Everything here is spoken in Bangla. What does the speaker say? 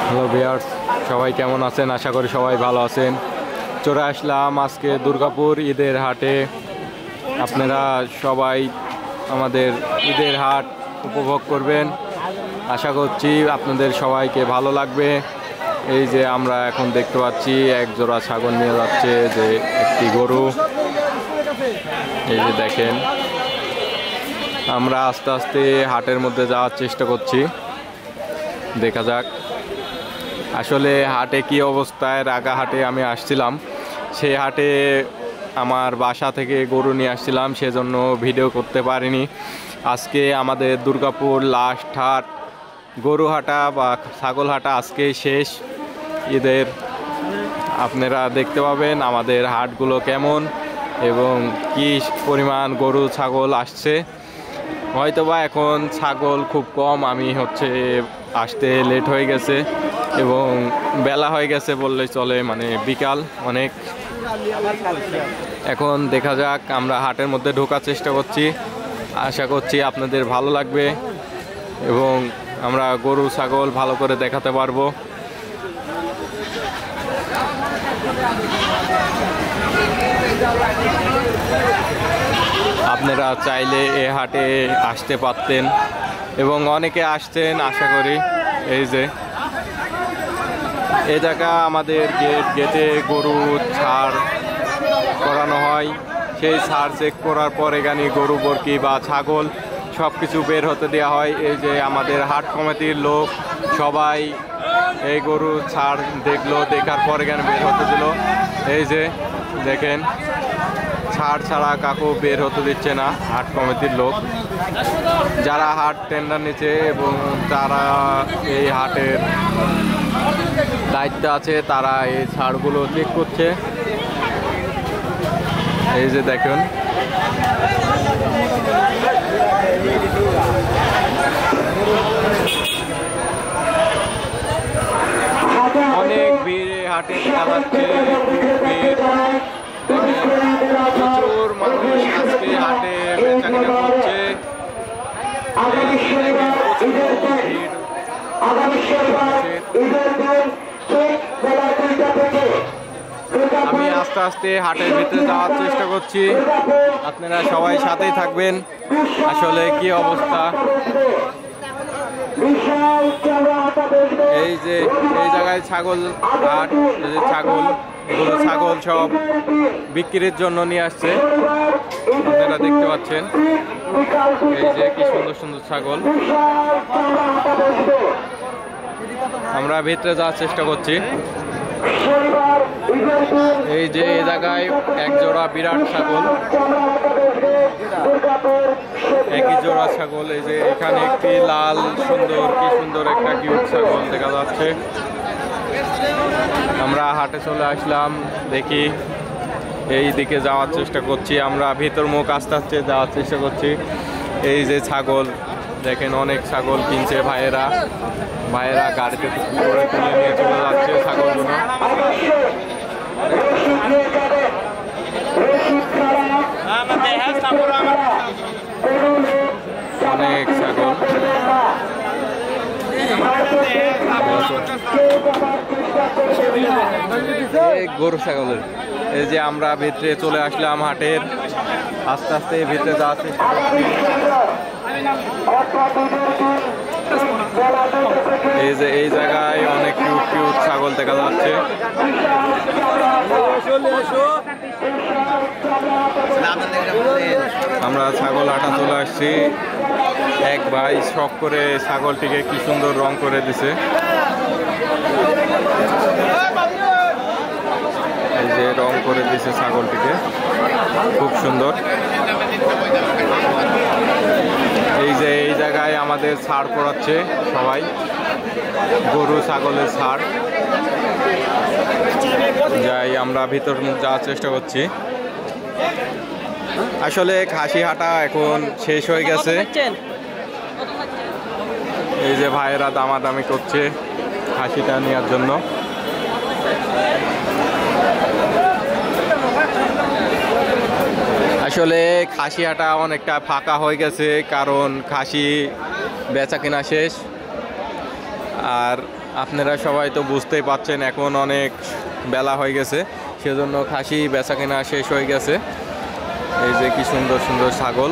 হ্যালো ভিউয়ার্স, সবাই কেমন আছেন? আশা করি সবাই ভালো আছেন। চলে আসলাম আজকে দুর্গাপুর ঈদের হাটে। আপনারা সবাই আমাদের ঈদের হাট উপভোগ করবেন, আশা করছি আপনাদের সবাইকে ভালো লাগবে। এই যে আমরা এখন দেখতে পাচ্ছি এক জোড়া ছাগল নিয়ে যাচ্ছে, যে একটি গরু। এই যে দেখেন, আমরা আস্তে আস্তে হাটের মধ্যে যাওয়ার চেষ্টা করছি, দেখা যাক আসলে হাটে কি অবস্থায়। রাগাহাটে আমি আসছিলাম, সেই হাটে আমার বাসা থেকে গরু নিয়ে আসছিলাম, সেজন্য ভিডিও করতে পারিনি। আজকে আমাদের দুর্গাপুর লাস্ট হাট, গরু হাটা বা ছাগল হাটা আজকেই শেষ ঈদের। আপনারা দেখতে পাবেন আমাদের হাটগুলো কেমন এবং কি পরিমাণ গরু ছাগল আসছে। হয়তোবা এখন ছাগল খুব কম, আমি আসতে লেট হয়ে গেছে এবং বেলা হয়ে গেছে বললেই চলে, মানে বিকাল অনেক। এখন দেখা যাক, আমরা হাটের মধ্যে ঢোকার চেষ্টা করছি, আশা করছি আপনাদের ভালো লাগবে এবং আমরা গরু ছাগল ভালো করে দেখাতে পারবো। আপনারা চাইলে এ হাটে আসতে পারতেন এবং অনেকে আসছেন আশা করি। এই যে এই জায়গা আমাদের গেটে গরু ছাড় করানো হয়, সেই ছাড় চেক করার পর এখানে গরু বরকি বা ছাগল সব কিছু বের হতে দেওয়া হয়। এই যে আমাদের হাট কমিটির লোক সবাই এই গরু ছাড় দেখলো, দেখার পর এখানে বের হতে দিল। এই যে দেখেন, ছাড় ছাড়া কাকু বের হতে দিচ্ছে না হাট কমিটির লোক। যারা হাট টেন্ডার নিচ্ছে এবং তারা এই হাটের দায়িত্ব আছে, তারা এই ছাড়গুলো চেক করছে। এই যে দেখুন, অনেক ভিড় হাটে দেখা যাচ্ছে, প্রচুর মানুষ আজকে হাটে বেচাকেনা করছে। আমি আস্তে আস্তে হাটের ভিতরে যাওয়ার চেষ্টা করছি, আপনারা সবাই সাথেই থাকবেন। আসলে কি অবস্থা, এই যে এই জায়গায় ছাগল হাট, এই যে এগুলো ছাগল সব বিক্রির জন্য নিয়ে আসছে, আপনারা দেখতে পাচ্ছেন। এই যে কি সুন্দর সুন্দর ছাগল, আমরা ভিতরে যাওয়ার চেষ্টা করছি। এই যে এই জায়গায় এক জোড়া বিরাট ছাগল, একই জোড়া ছাগল। এই যে এখানে একটি লাল কি সুন্দর একটা কিউট ছাগল দেখা যাচ্ছে। আমরা হাটে চলে আসলাম, দেখি এই দিকে যাওয়ার চেষ্টা করছি, আমরা ভিতর মুখ আস্তে আস্তে যাওয়ার চেষ্টা করছি। এই যে ছাগল দেখেন, অনেক ছাগল কিনছে ভাইয়েরা গাড়িতে করে তুলে নিয়ে চলে যাচ্ছে ছাগলগুলো। অনেক ছাগল, গরু ছাগলের। এই যে আমরা ভিতরে চলে আসলাম হাটের, আস্তে আস্তে ভিতরে যাওয়ার চেষ্টা করছি। এই যে এই জায়গায় অনেক কিউট ছাগল দেখা যাচ্ছে। আমরা ছাগল হাটা চলে আসছি, এক ভাই শখ করে ছাগলটিকে কি সুন্দর রং করে দিছে। এই যে রং করে দিছে ছাগলটিকে, খুব সুন্দর। এই যে এই জায়গায় আমাদের ছাড় পড়াচ্ছে সবাই, গরু ছাগলের ছাড়। যাই, আমরা ভিতর যাওয়ার চেষ্টা করছি। আসলে খাসি হাটা এখন শেষ হয়ে গেছে। এই যে ভাইয়েরা দামাদামি করছে খাসিটা নেওয়ার জন্য। আসলে খাসি হাটা অনেকটা ফাঁকা হয়ে গেছে, কারণ খাসি বেচা কেনা শেষ। আর আপনারা সবাই তো বুঝতেই পাচ্ছেন এখন অনেক বেলা হয়ে গেছে, সেজন্য খাসি বেচা কেনা শেষ হয়ে গেছে। এই যে কি সুন্দর সুন্দর ছাগল।